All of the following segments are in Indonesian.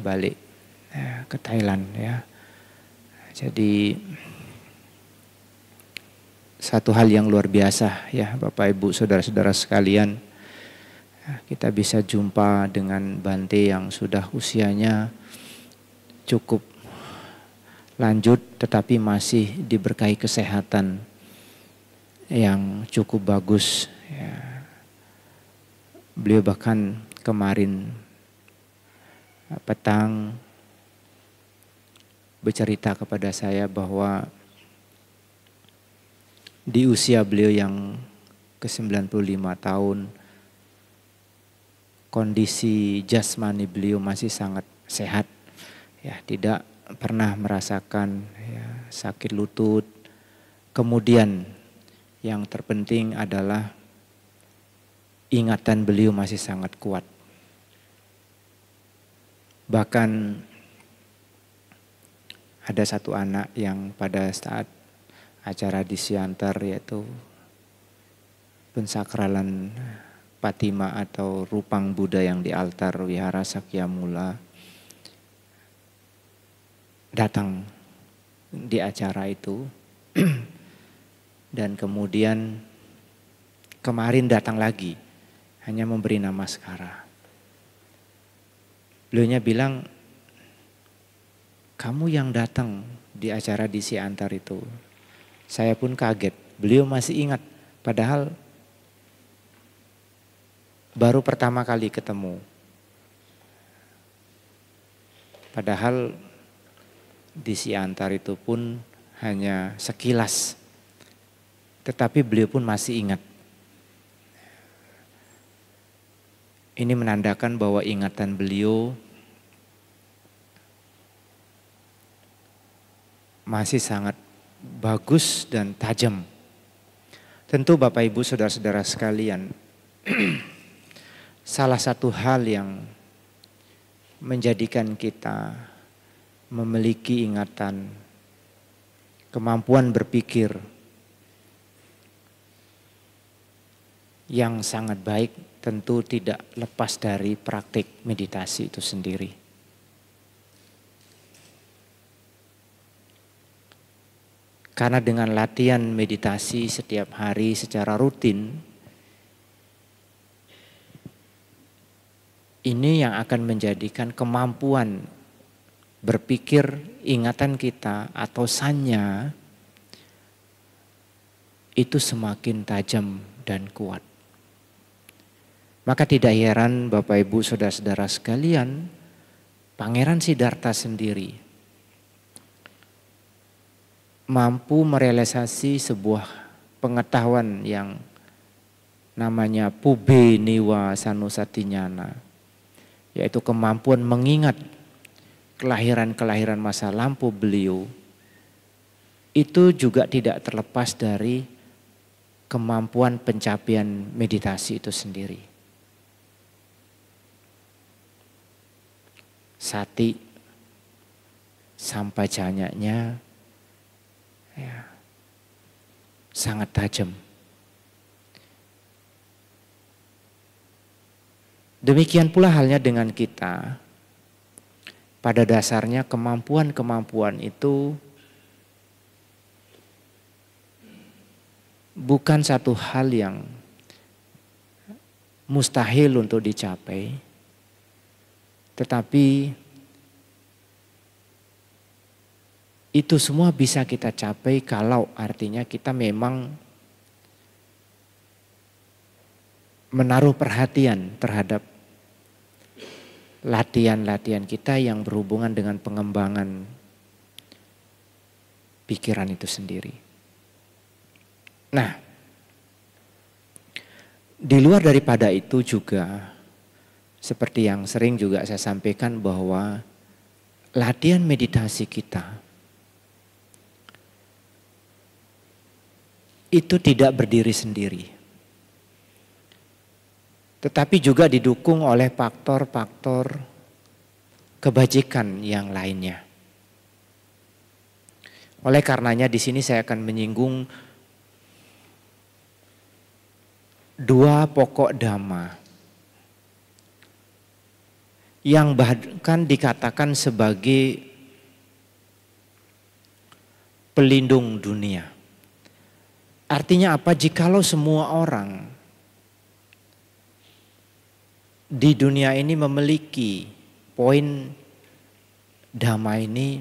balik ke Thailand ya. Jadi satu hal yang luar biasa ya Bapak Ibu saudara-saudara sekalian. Kita bisa jumpa dengan Bante yang sudah usianya cukup lanjut tetapi masih diberkahi kesehatan yang cukup bagus ya. Beliau bahkan kemarin petang bercerita kepada saya bahwa di usia beliau yang ke-95 tahun kondisi jasmani beliau masih sangat sehat ya, tidak pernah merasakan ya, sakit lutut. Kemudian yang terpenting adalah ingatan beliau masih sangat kuat. Bahkan ada satu anak yang pada saat acara di Siantar yaitu pensakralan Patima atau rupang Buddha yang di altar Wihara Sakyamula datang di acara itu dan kemudian kemarin datang lagi hanya memberi namaskara. Beliaunya bilang, kamu yang datang di acara di Siantar itu. Saya pun kaget, beliau masih ingat padahal baru pertama kali ketemu. Padahal di Siantar itu pun hanya sekilas. Tetapi beliau pun masih ingat. Ini menandakan bahwa ingatan beliau masih sangat bagus dan tajam. Tentu Bapak Ibu saudara-saudara sekalian, salah satu hal yang menjadikan kita memiliki ingatan, kemampuan berpikir yang sangat baik tentu tidak lepas dari praktik meditasi itu sendiri. Karena dengan latihan meditasi setiap hari secara rutin, ini yang akan menjadikan kemampuan berpikir ingatan kita atau sanya itu semakin tajam dan kuat. Maka tidak heran Bapak Ibu saudara-saudara sekalian, Pangeran Siddhartha sendiri mampu merealisasi sebuah pengetahuan yang namanya Pube Niwa Sanusatinyana, yaitu kemampuan mengingat kelahiran-kelahiran masa lampau beliau. Itu juga tidak terlepas dari kemampuan pencapaian meditasi itu sendiri. Sati sampajanyanya ya, sangat tajam. Demikian pula halnya dengan kita. Pada dasarnya kemampuan-kemampuan itu bukan satu hal yang mustahil untuk dicapai, tetapi itu semua bisa kita capai kalau artinya kita memang menaruh perhatian terhadap latihan-latihan kita yang berhubungan dengan pengembangan pikiran itu sendiri. Nah, di luar daripada itu juga seperti yang sering juga saya sampaikan bahwa latihan meditasi kita itu tidak berdiri sendiri. Tetapi juga didukung oleh faktor-faktor kebajikan yang lainnya. Oleh karenanya di sini saya akan menyinggung dua pokok dhamma yang bahkan dikatakan sebagai pelindung dunia. Artinya apa? Jikalau semua orang di dunia ini memiliki poin damai ini,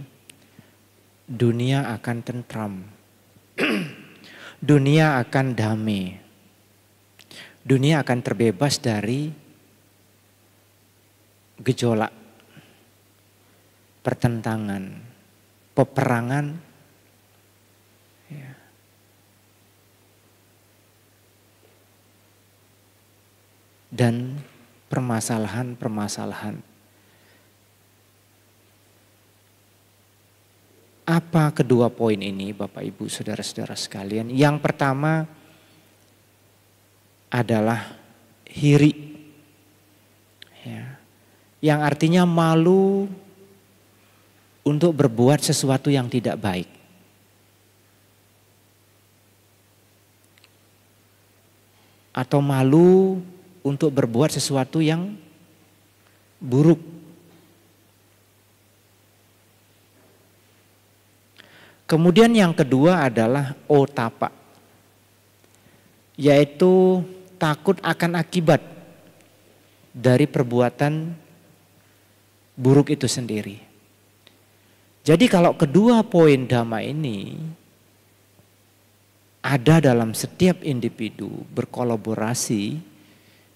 dunia akan tentram. Dunia akan damai. Dunia akan terbebas dari gejolak, pertentangan, peperangan, ya. Dan permasalahan-permasalahan. Apa kedua poin ini Bapak Ibu Saudara-saudara sekalian? Yang pertama adalah hiri. Ya. Yang artinya malu untuk berbuat sesuatu yang tidak baik. Atau malu untuk berbuat sesuatu yang buruk. Kemudian yang kedua adalah otapa, yaitu takut akan akibat dari perbuatan buruk itu sendiri. Jadi kalau kedua poin dhamma ini ada dalam setiap individu, berkolaborasi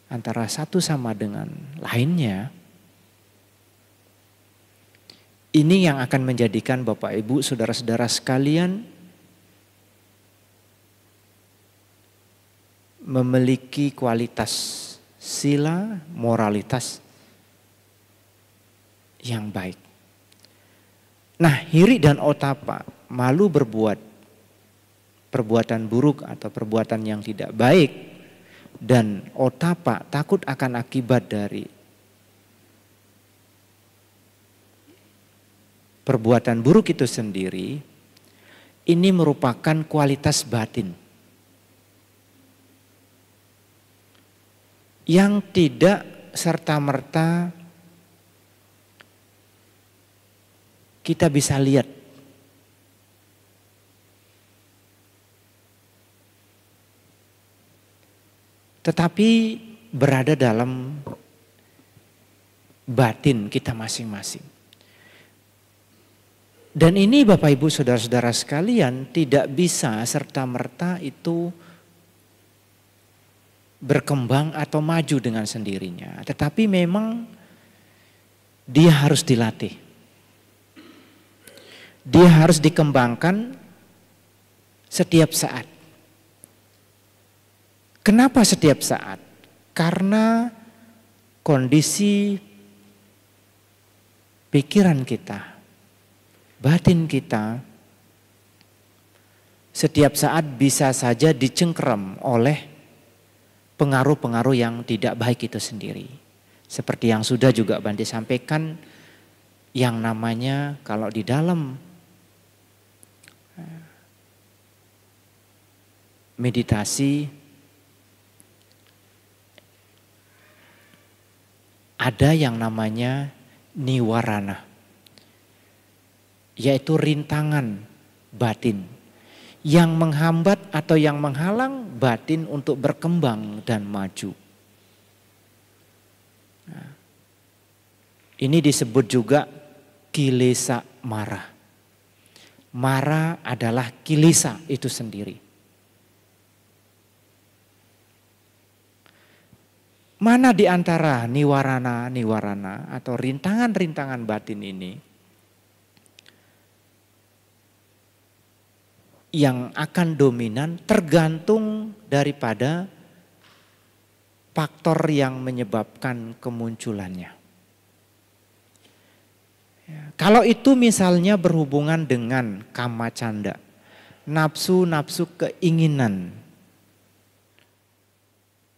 antara satu sama dengan lainnya, ini yang akan menjadikan Bapak Ibu Saudara-saudara sekalian memiliki kualitas sila, moralitas yang baik. Nah, hiri dan otapa, malu berbuat perbuatan buruk atau perbuatan yang tidak baik, dan otapa, takut akan akibat dari perbuatan buruk itu sendiri, ini merupakan kualitas batin yang tidak serta-merta kita bisa lihat. Tetapi berada dalam batin kita masing-masing. Dan ini Bapak Ibu Saudara-saudara sekalian tidak bisa serta-merta itu berkembang atau maju dengan sendirinya. Tetapi memang dia harus dilatih. Dia harus dikembangkan setiap saat. Kenapa setiap saat? Karena kondisi pikiran kita, batin kita setiap saat bisa saja dicengkeram oleh pengaruh-pengaruh yang tidak baik itu sendiri. Seperti yang sudah juga Bante sampaikan, yang namanya kalau di dalam meditasi ada yang namanya niwarana, yaitu rintangan batin yang menghambat atau yang menghalang batin untuk berkembang dan maju. Nah, ini disebut juga kilesa mara. Mara adalah kilesa itu sendiri. Mana di antara niwarana atau rintangan-rintangan batin ini yang akan dominan tergantung daripada faktor yang menyebabkan kemunculannya. Ya, kalau itu misalnya berhubungan dengan kama canda, nafsu-nafsu keinginan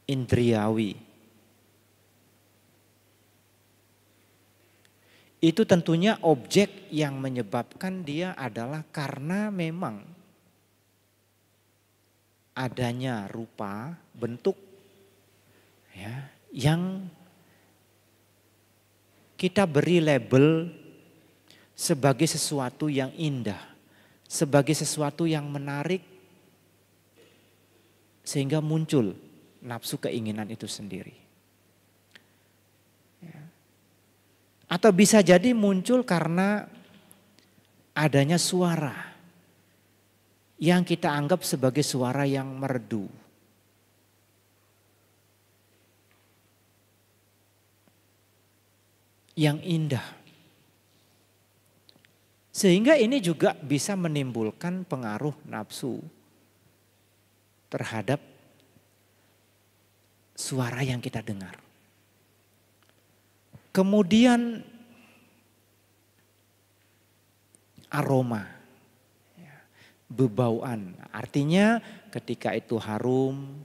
indriawi, itu tentunya objek yang menyebabkan dia adalah karena memang adanya rupa, bentuk ya, yang kita beri label sebagai sesuatu yang indah, sebagai sesuatu yang menarik, sehingga muncul nafsu keinginan itu sendiri. Ya. Atau bisa jadi muncul karena adanya suara yang kita anggap sebagai suara yang merdu. Yang indah. Sehingga ini juga bisa menimbulkan pengaruh nafsu terhadap suara yang kita dengar. Kemudian aroma, bebauan. Artinya ketika itu harum,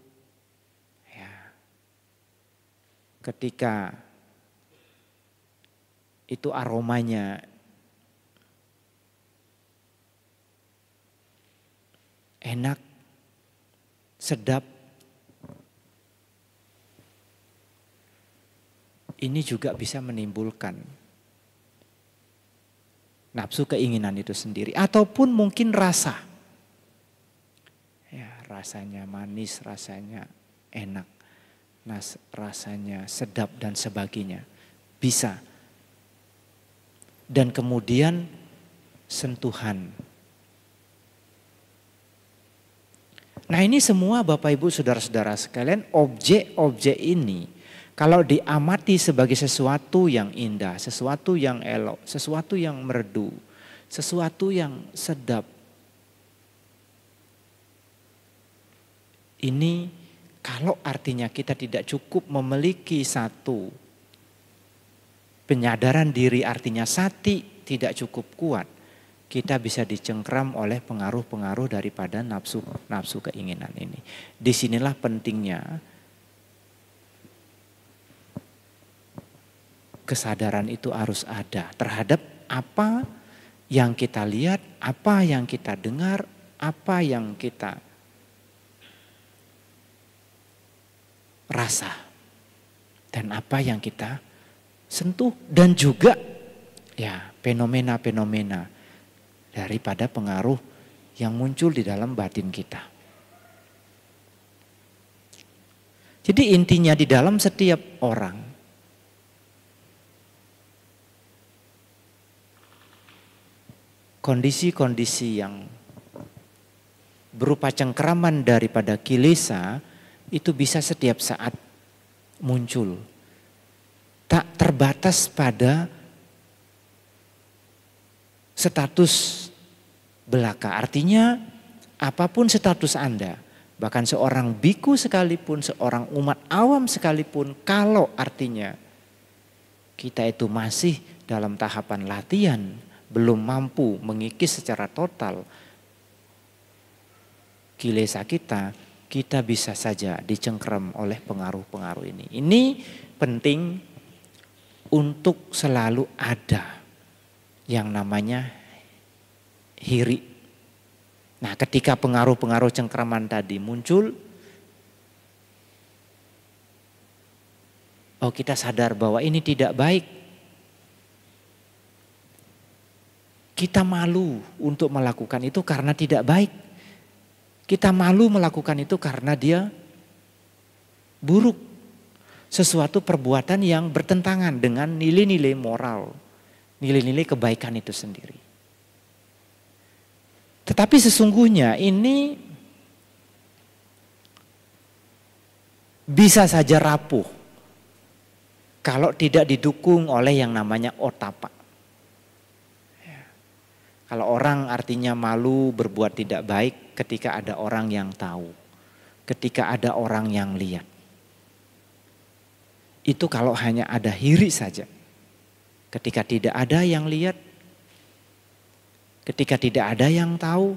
ya, ketika itu aromanya enak, sedap, ini juga bisa menimbulkan nafsu keinginan itu sendiri. Ataupun mungkin rasa. Ya, rasanya manis, rasanya enak, rasanya sedap dan sebagainya. Bisa. Dan kemudian sentuhan. Nah ini semua Bapak Ibu Saudara-saudara sekalian, objek-objek ini kalau diamati sebagai sesuatu yang indah, sesuatu yang elok, sesuatu yang merdu, sesuatu yang sedap. Ini kalau artinya kita tidak cukup memiliki satu penyadaran diri, artinya sati tidak cukup kuat, kita bisa dicengkram oleh pengaruh-pengaruh daripada nafsu keinginan ini. Disinilah pentingnya kesadaran itu harus ada terhadap apa yang kita lihat, apa yang kita dengar, apa yang kita rasa, dan apa yang kita sentuh, dan juga ya fenomena-fenomena daripada pengaruh yang muncul di dalam batin kita. Jadi intinya di dalam setiap orang kondisi-kondisi yang berupa cengkeraman daripada kilesa itu bisa setiap saat muncul. Tak terbatas pada status belaka. Artinya apapun status Anda, bahkan seorang biku sekalipun, seorang umat awam sekalipun, kalau artinya kita itu masih dalam tahapan latihan, belum mampu mengikis secara total kilesa kita, kita bisa saja dicengkram oleh pengaruh-pengaruh ini. Ini penting untuk selalu ada yang namanya hiri. Nah, ketika pengaruh-pengaruh cengkraman tadi muncul, oh kita sadar bahwa ini tidak baik. Kita malu untuk melakukan itu karena tidak baik. Kita malu melakukan itu karena dia buruk. Sesuatu perbuatan yang bertentangan dengan nilai-nilai moral, nilai-nilai kebaikan itu sendiri. Tetapi sesungguhnya ini bisa saja rapuh kalau tidak didukung oleh yang namanya otapa. Kalau orang artinya malu berbuat tidak baik ketika ada orang yang tahu, ketika ada orang yang lihat. Itu kalau hanya ada hiri saja. Ketika tidak ada yang lihat, ketika tidak ada yang tahu,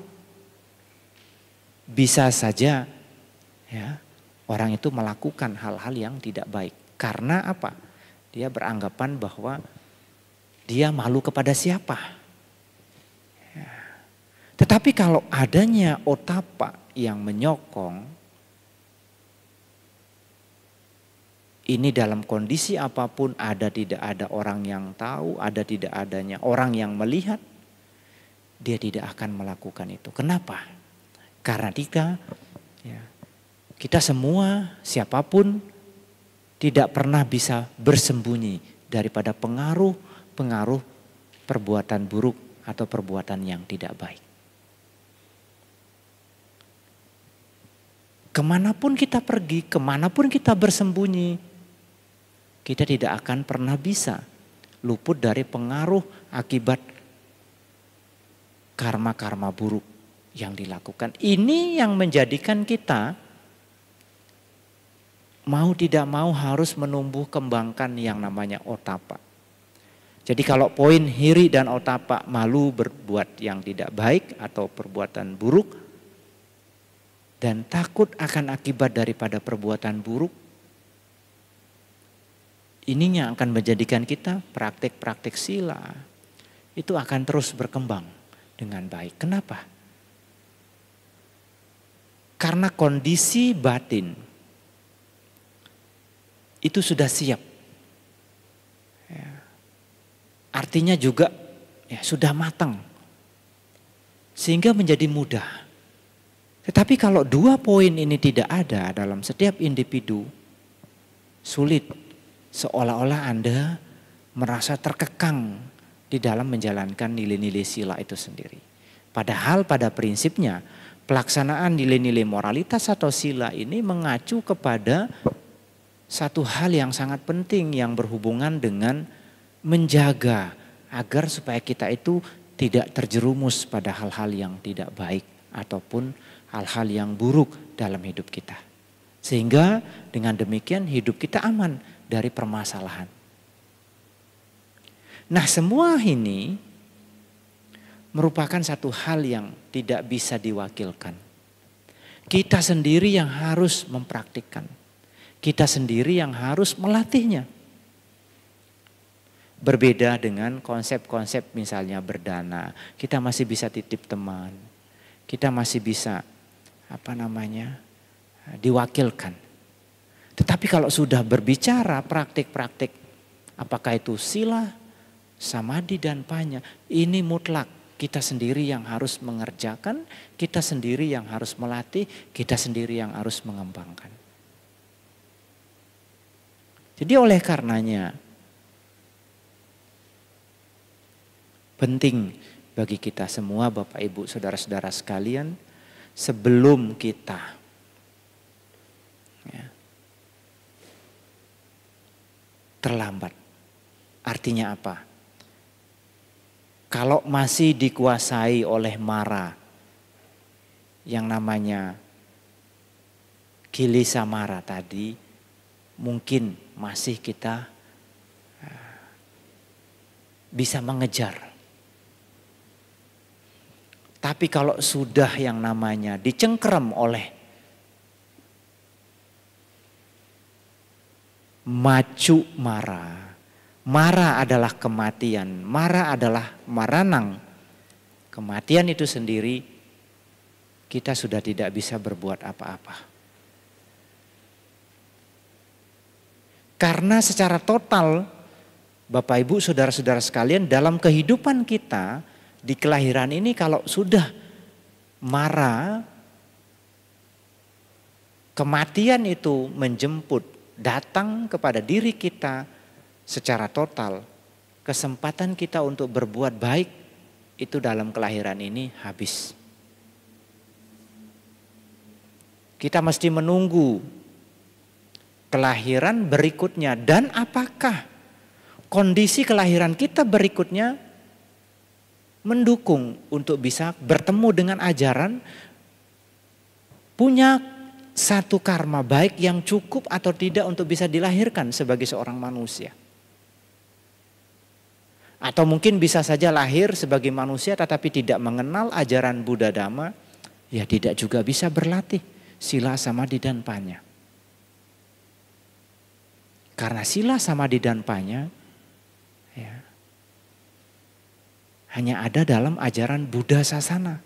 bisa saja ya orang itu melakukan hal-hal yang tidak baik. Karena apa? Dia beranggapan bahwa dia malu kepada siapa. Ya. Tetapi kalau adanya otapa yang menyokong, Ini dalam kondisi apapun, ada tidak ada orang yang tahu, ada tidak adanya orang yang melihat, dia tidak akan melakukan itu. Kenapa? Karena kita semua, siapapun tidak pernah bisa bersembunyi daripada pengaruh perbuatan buruk atau perbuatan yang tidak baik. Kemanapun kita pergi, kemanapun kita bersembunyi, kita tidak akan pernah bisa luput dari pengaruh akibat karma-karma buruk yang dilakukan. Ini yang menjadikan kita mau tidak mau harus menumbuh kembangkan yang namanya otapa. Jadi kalau poin hiri dan otapa, malu berbuat yang tidak baik atau perbuatan buruk, dan takut akan akibat daripada perbuatan buruk, ininya akan menjadikan kita praktik-praktik sila itu akan terus berkembang dengan baik. Kenapa? Karena kondisi batin itu sudah siap. Artinya juga sudah matang. Sehingga menjadi mudah. Tetapi kalau dua poin ini tidak ada dalam setiap individu, sulit. Seolah-olah Anda merasa terkekang di dalam menjalankan nilai-nilai sila itu sendiri. Padahal pada prinsipnya pelaksanaan nilai-nilai moralitas atau sila ini mengacu kepada satu hal yang sangat penting yang berhubungan dengan menjaga agar supaya kita itu tidak terjerumus pada hal-hal yang tidak baik ataupun hal-hal yang buruk dalam hidup kita. Sehingga dengan demikian hidup kita aman dari permasalahan. Nah, semua ini merupakan satu hal yang tidak bisa diwakilkan. Kita sendiri yang harus mempraktikkan. Kita sendiri yang harus melatihnya. Berbeda dengan konsep-konsep misalnya berdana. Kita masih bisa titip teman. Kita masih bisa diwakilkan. Tetapi kalau sudah berbicara praktik-praktik, apakah itu sila, samadhi dan panya, ini mutlak kita sendiri yang harus mengerjakan, kita sendiri yang harus melatih, kita sendiri yang harus mengembangkan. Jadi oleh karenanya penting bagi kita semua Bapak Ibu Saudara-saudara sekalian, sebelum kita terlambat. Artinya apa? Kalau masih dikuasai oleh mara, yang namanya kilesa mara tadi, mungkin masih kita bisa mengejar. Tapi kalau sudah yang namanya dicengkeram oleh macu mara. Mara adalah kematian. Mara adalah maranang. Kematian itu sendiri kita sudah tidak bisa berbuat apa-apa. Karena secara total Bapak Ibu Saudara-saudara sekalian dalam kehidupan kita di kelahiran ini kalau sudah mara, kematian itu menjemput datang kepada diri kita secara total, kesempatan kita untuk berbuat baik itu dalam kelahiran ini habis. Kita mesti menunggu kelahiran berikutnya, dan apakah kondisi kelahiran kita berikutnya mendukung untuk bisa bertemu dengan ajaran, punya satu karma baik yang cukup atau tidak untuk bisa dilahirkan sebagai seorang manusia. Atau mungkin bisa saja lahir sebagai manusia tetapi tidak mengenal ajaran Buddha Dhamma, ya tidak juga bisa berlatih sila, samadhi dan panya. Karena sila, samadhi dan panya hanya ada dalam ajaran Buddha Sasana.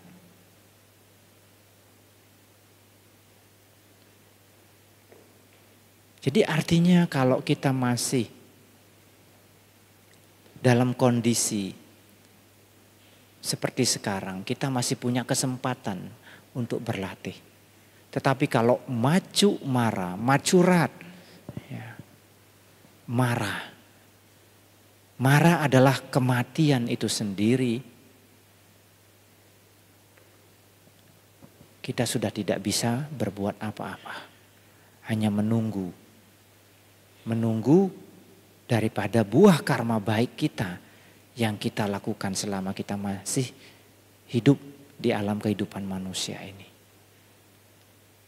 Jadi artinya kalau kita masih dalam kondisi seperti sekarang, kita masih punya kesempatan untuk berlatih. Tetapi kalau macu marah, macurat, ya, marah adalah kematian itu sendiri. Kita sudah tidak bisa berbuat apa-apa, hanya menunggu daripada buah karma baik kita yang kita lakukan selama kita masih hidup di alam kehidupan manusia ini.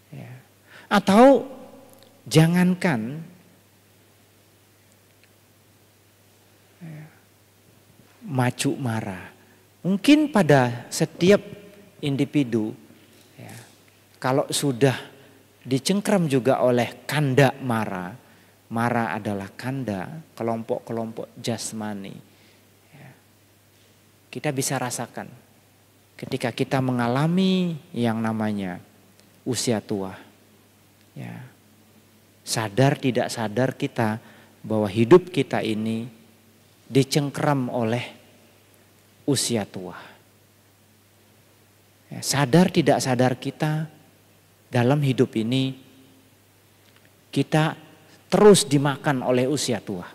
Ya. Atau jangankan macu marah, mungkin pada setiap individu ya, kalau sudah dicengkram juga oleh kanda marah adalah kanda, kelompok-kelompok jasmani. Ya. Kita bisa rasakan ketika kita mengalami yang namanya usia tua. Ya. Sadar tidak sadar kita bahwa hidup kita ini dicengkram oleh usia tua. Ya, sadar tidak sadar kita dalam hidup ini kita terus dimakan oleh usia tua.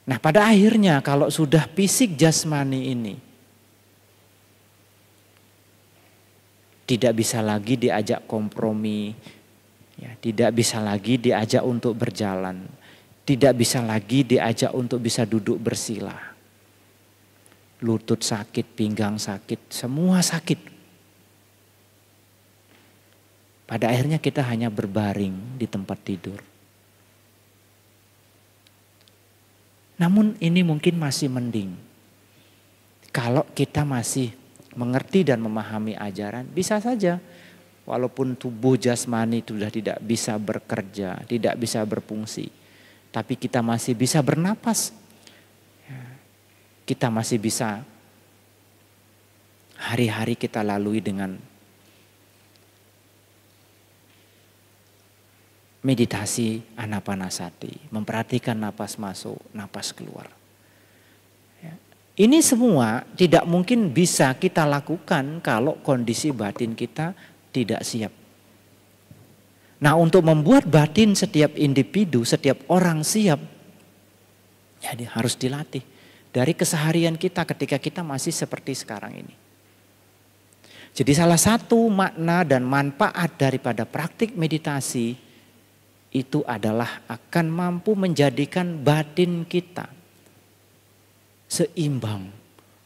Nah, pada akhirnya kalau sudah fisik jasmani ini tidak bisa lagi diajak kompromi, ya, tidak bisa lagi diajak untuk berjalan, tidak bisa lagi diajak untuk bisa duduk bersila. Lutut sakit, pinggang sakit, semua sakit. Pada akhirnya kita hanya berbaring di tempat tidur. Namun ini mungkin masih mending. Kalau kita masih mengerti dan memahami ajaran, bisa saja. Walaupun tubuh jasmani sudah tidak bisa bekerja, tidak bisa berfungsi. Tapi kita masih bisa bernapas. Kita masih bisa hari-hari kita lalui dengan meditasi anapanasati, memperhatikan napas masuk, napas keluar. Ya. Ini semua tidak mungkin bisa kita lakukan kalau kondisi batin kita tidak siap. Nah, untuk membuat batin setiap individu, setiap orang siap, jadi harus dilatih dari keseharian kita ketika kita masih seperti sekarang ini. Jadi salah satu makna dan manfaat daripada praktik meditasi itu adalah akan mampu menjadikan batin kita seimbang,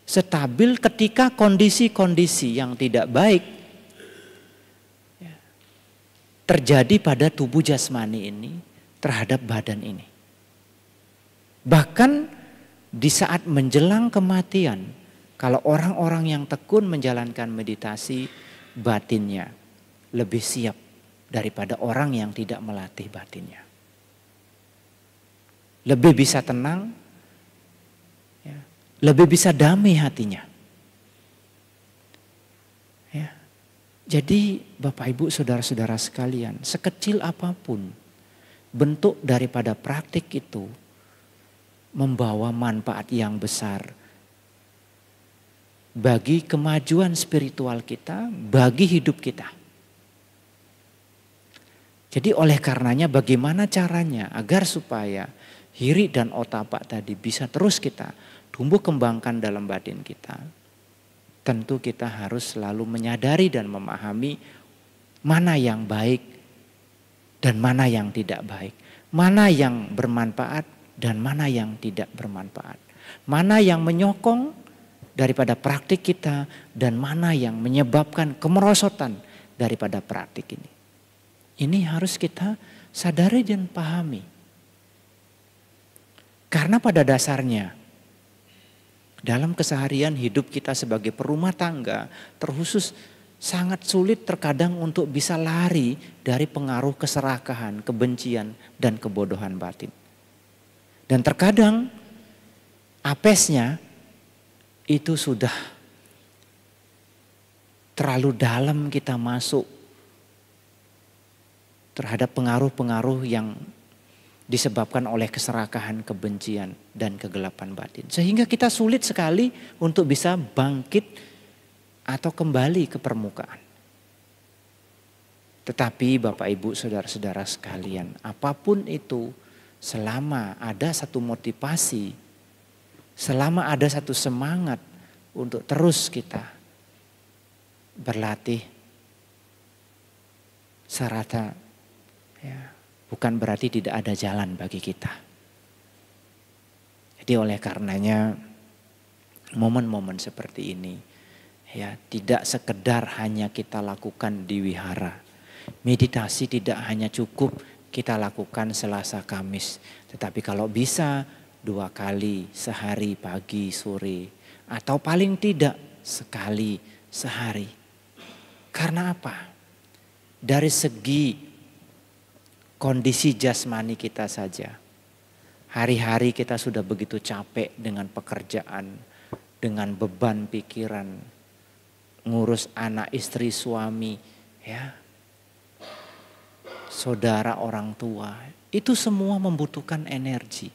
stabil ketika kondisi-kondisi yang tidak baik terjadi pada tubuh jasmani ini terhadap badan ini. Bahkan di saat menjelang kematian, kalau orang-orang yang tekun menjalankan meditasi, batinnya lebih siap daripada orang yang tidak melatih batinnya. Lebih bisa tenang, ya, lebih bisa damai hatinya. Ya. Jadi Bapak Ibu saudara-saudara sekalian, sekecil apapun bentuk daripada praktik itu membawa manfaat yang besar bagi kemajuan spiritual kita, bagi hidup kita. Jadi oleh karenanya bagaimana caranya agar supaya hiri dan otapak tadi bisa terus kita tumbuh kembangkan dalam batin kita. Tentu kita harus selalu menyadari dan memahami mana yang baik dan mana yang tidak baik. Mana yang bermanfaat dan mana yang tidak bermanfaat. Mana yang menyokong daripada praktik kita dan mana yang menyebabkan kemerosotan daripada praktik ini. Ini harus kita sadari dan pahami. Karena pada dasarnya dalam keseharian hidup kita sebagai perumah tangga terkhusus sangat sulit terkadang untuk bisa lari dari pengaruh keserakahan, kebencian dan kebodohan batin. Dan terkadang apesnya itu sudah terlalu dalam kita masuk terhadap pengaruh-pengaruh yang disebabkan oleh keserakahan, kebencian, dan kegelapan batin. Sehingga kita sulit sekali untuk bisa bangkit atau kembali ke permukaan. Tetapi Bapak Ibu saudara-saudara sekalian, apapun itu, selama ada satu motivasi, selama ada satu semangat untuk terus kita berlatih, serata ya, bukan berarti tidak ada jalan bagi kita. Jadi oleh karenanya momen-momen seperti ini ya tidak sekedar hanya kita lakukan di wihara. Meditasi tidak hanya cukup kita lakukan Selasa Kamis, tetapi kalau bisa 2 kali sehari pagi sore atau paling tidak sekali sehari. Karena apa? Dari segi kondisi jasmani kita saja. Hari-hari kita sudah begitu capek dengan pekerjaan, dengan beban pikiran, ngurus anak, istri, suami, ya. Saudara, orang tua, itu semua membutuhkan energi.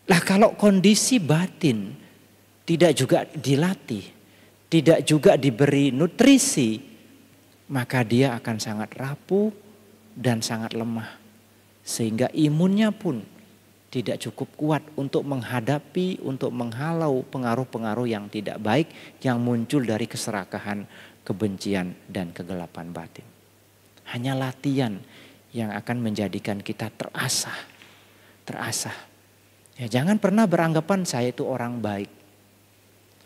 Lah kalau kondisi batin tidak juga dilatih, tidak juga diberi nutrisi, maka dia akan sangat rapuh dan sangat lemah. Sehingga imunnya pun tidak cukup kuat untuk menghadapi, untuk menghalau pengaruh-pengaruh yang tidak baik yang muncul dari keserakahan, kebencian, dan kegelapan batin. Hanya latihan yang akan menjadikan kita terasah. Ya, jangan pernah beranggapan saya itu orang baik.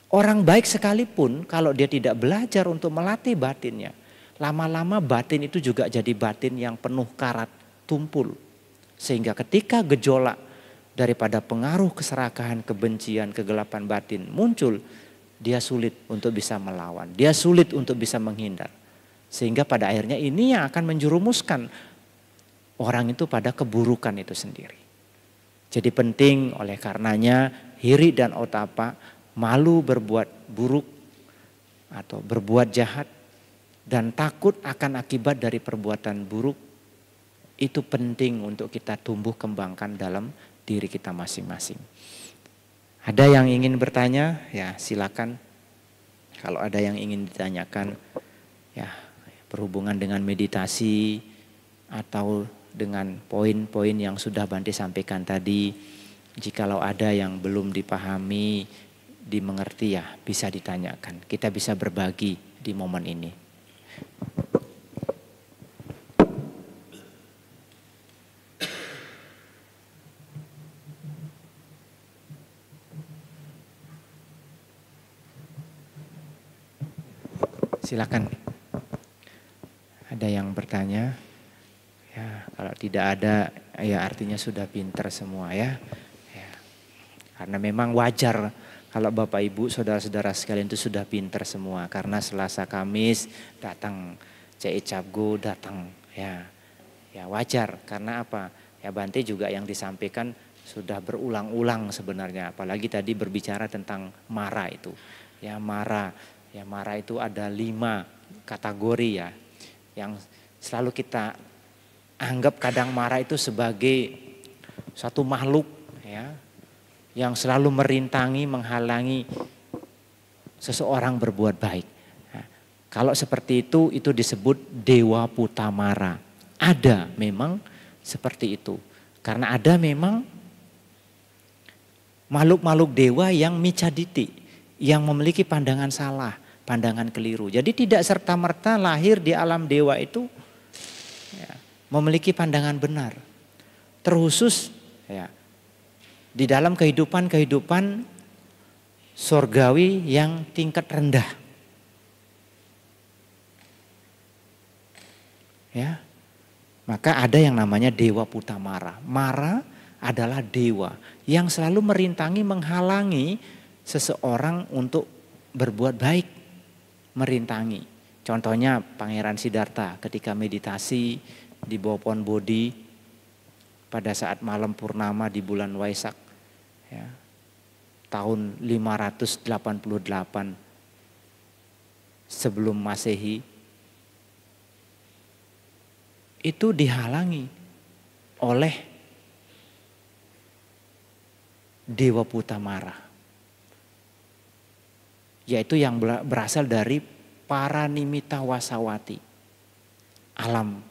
Orang baik sekalipun kalau dia tidak belajar untuk melatih batinnya, lama-lama batin itu juga jadi batin yang penuh karat, tumpul. Sehingga ketika gejolak daripada pengaruh keserakahan, kebencian, kegelapan batin muncul, dia sulit untuk bisa melawan, dia sulit untuk bisa menghindar. Sehingga pada akhirnya ini yang akan menjerumuskan orang itu pada keburukan itu sendiri. Jadi penting oleh karenanya hiri dan otapa, malu berbuat buruk atau berbuat jahat dan takut akan akibat dari perbuatan buruk, itu penting untuk kita tumbuh kembangkan dalam diri kita masing-masing. Ada yang ingin bertanya? Ya silakan. Kalau ada yang ingin ditanyakan, ya berhubungan dengan meditasi atau dengan poin-poin yang sudah Bante sampaikan tadi, jikalau ada yang belum dipahami, dimengerti ya bisa ditanyakan. Kita bisa berbagi di momen ini. Silakan. Ada yang bertanya? Ya, kalau tidak ada ya artinya sudah pintar semua ya. Ya. Karena memang wajar kalau Bapak Ibu saudara-saudara sekalian itu sudah pintar semua. Karena Selasa Kamis datang, Cek Cabgo datang ya. Ya wajar karena apa? Ya Bante juga yang disampaikan sudah berulang-ulang sebenarnya. Apalagi tadi berbicara tentang mara itu. Ya mara itu ada 5 kategori ya. Yang selalu kita anggap kadang marah itu sebagai satu makhluk ya yang selalu merintangi, menghalangi seseorang berbuat baik. Nah, kalau seperti itu disebut dewa putamara. Ada memang seperti itu. Karena ada memang makhluk-makhluk dewa yang micaditi, yang memiliki pandangan salah, pandangan keliru. Jadi tidak serta-merta lahir di alam dewa itu ya, memiliki pandangan benar. Terkhusus ya, di dalam kehidupan surgawi yang tingkat rendah. Ya. Maka ada yang namanya dewa putamara. Mara adalah dewa yang selalu merintangi, menghalangi seseorang untuk berbuat baik. Merintangi. Contohnya Pangeran Siddhartha ketika meditasi di bawah pohon Bodhi pada saat malam purnama di bulan Waisak ya, tahun 588 sebelum Masehi. itu dihalangi oleh Dewa Putamara, yaitu yang berasal dari Paranimita Wasawati, alam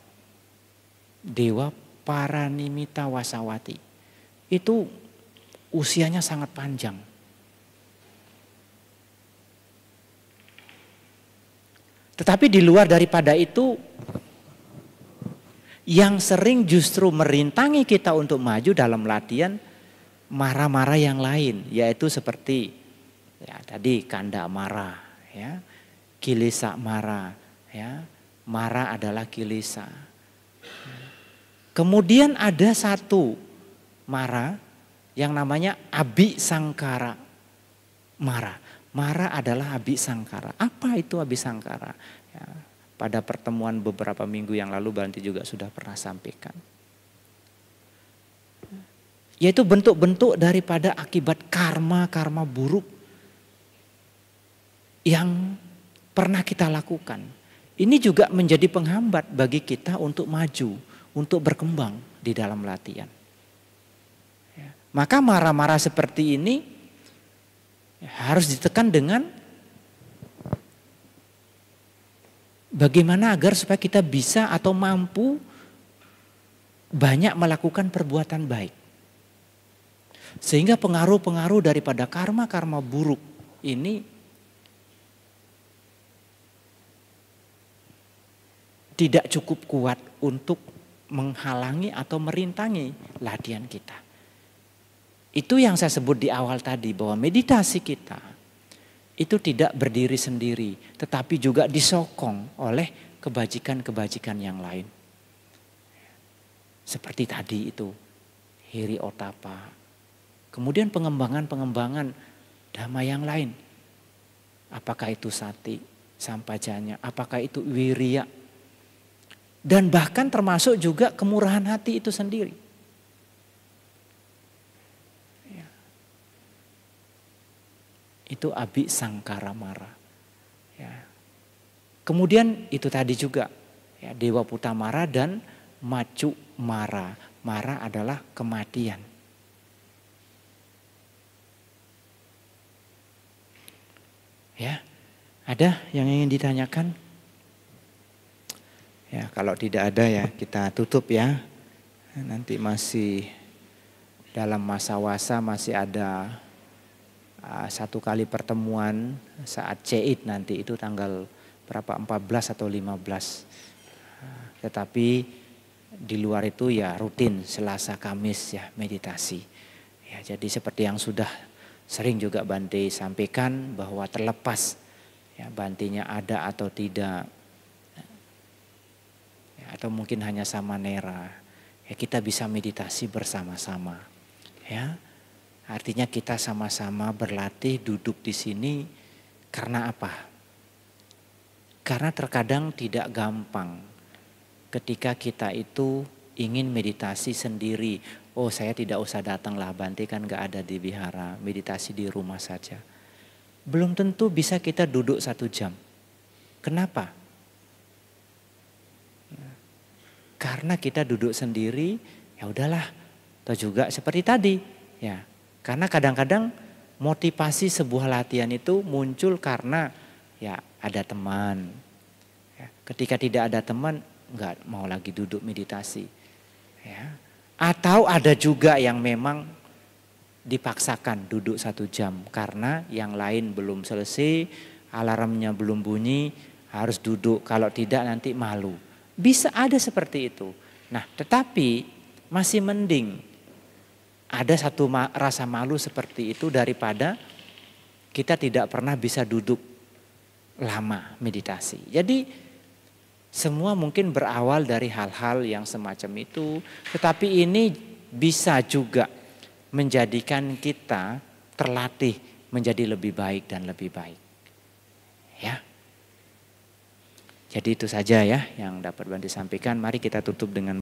Dewa Paranimita Wasawati. Itu usianya sangat panjang. Tetapi di luar daripada itu, yang sering justru merintangi kita untuk maju dalam latihan, mara-mara yang lain, yaitu seperti ya tadi Kanda Mara, ya, Kilesa Mara, ya, Mara adalah Kilesa. Kemudian ada satu Mara yang namanya Abi Sangkara Mara. Mara adalah Abi Sangkara. Apa itu Abi Sangkara? Ya, pada pertemuan beberapa minggu yang lalu Banti juga sudah pernah sampaikan. Yaitu bentuk-bentuk daripada akibat karma-karma buruk yang pernah kita lakukan. Ini juga menjadi penghambat bagi kita untuk maju, untuk berkembang di dalam latihan. Ya. Maka mara-mara seperti ini harus ditekan dengan bagaimana agar supaya kita bisa atau mampu banyak melakukan perbuatan baik. Sehingga pengaruh-pengaruh daripada karma-karma buruk ini tidak cukup kuat untuk menghalangi atau merintangi latihan kita. Itu yang saya sebut di awal tadi, bahwa meditasi kita itu tidak berdiri sendiri, tetapi juga disokong oleh kebajikan-kebajikan yang lain. Seperti tadi itu, Hiri Otapa. Kemudian pengembangan-pengembangan dhamma yang lain. Apakah itu sati, sampajanya, apakah itu wirya. Dan bahkan termasuk juga kemurahan hati itu sendiri. Ya. Itu Abi Sangkara Mara. Ya. Kemudian itu tadi juga ya, Dewa Putamara dan Macu Mara. Mara adalah kematian. Ya, ada yang ingin ditanyakan? Ya, kalau tidak ada ya kita tutup ya. Nanti masih dalam masa wasa masih ada satu kali pertemuan saat Ceid nanti itu tanggal berapa 14 atau 15. Tetapi di luar itu ya rutin Selasa Kamis ya meditasi. Ya, jadi seperti yang sudah sering juga Bante sampaikan bahwa terlepas ya Bantenya ada atau tidak ya, atau mungkin hanya samanera ya kita bisa meditasi bersama-sama ya. Artinya kita sama-sama berlatih duduk di sini karena apa? Karena terkadang tidak gampang ketika kita itu ingin meditasi sendiri. Oh, saya tidak usah datang lah, Bante kan gak ada di wihara, meditasi di rumah saja. Belum tentu bisa kita duduk 1 jam. Kenapa? Karena kita duduk sendiri, ya udahlah. Atau juga seperti tadi, ya. Karena kadang-kadang motivasi sebuah latihan itu muncul karena ya ada teman. Ya, ketika tidak ada teman, nggak mau lagi duduk meditasi. Ya. Atau ada juga yang memang dipaksakan duduk 1 jam karena yang lain belum selesai, alarmnya belum bunyi, harus duduk. Kalau tidak nanti malu. Bisa ada seperti itu. Nah, tetapi masih mending ada satu rasa malu seperti itu daripada kita tidak pernah bisa duduk lama meditasi. Jadi semua mungkin berawal dari hal-hal yang semacam itu. Tetapi ini bisa juga menjadikan kita terlatih menjadi lebih baik dan lebih baik. Ya. Jadi itu saja ya yang dapat Bante sampaikan. Mari kita tutup dengan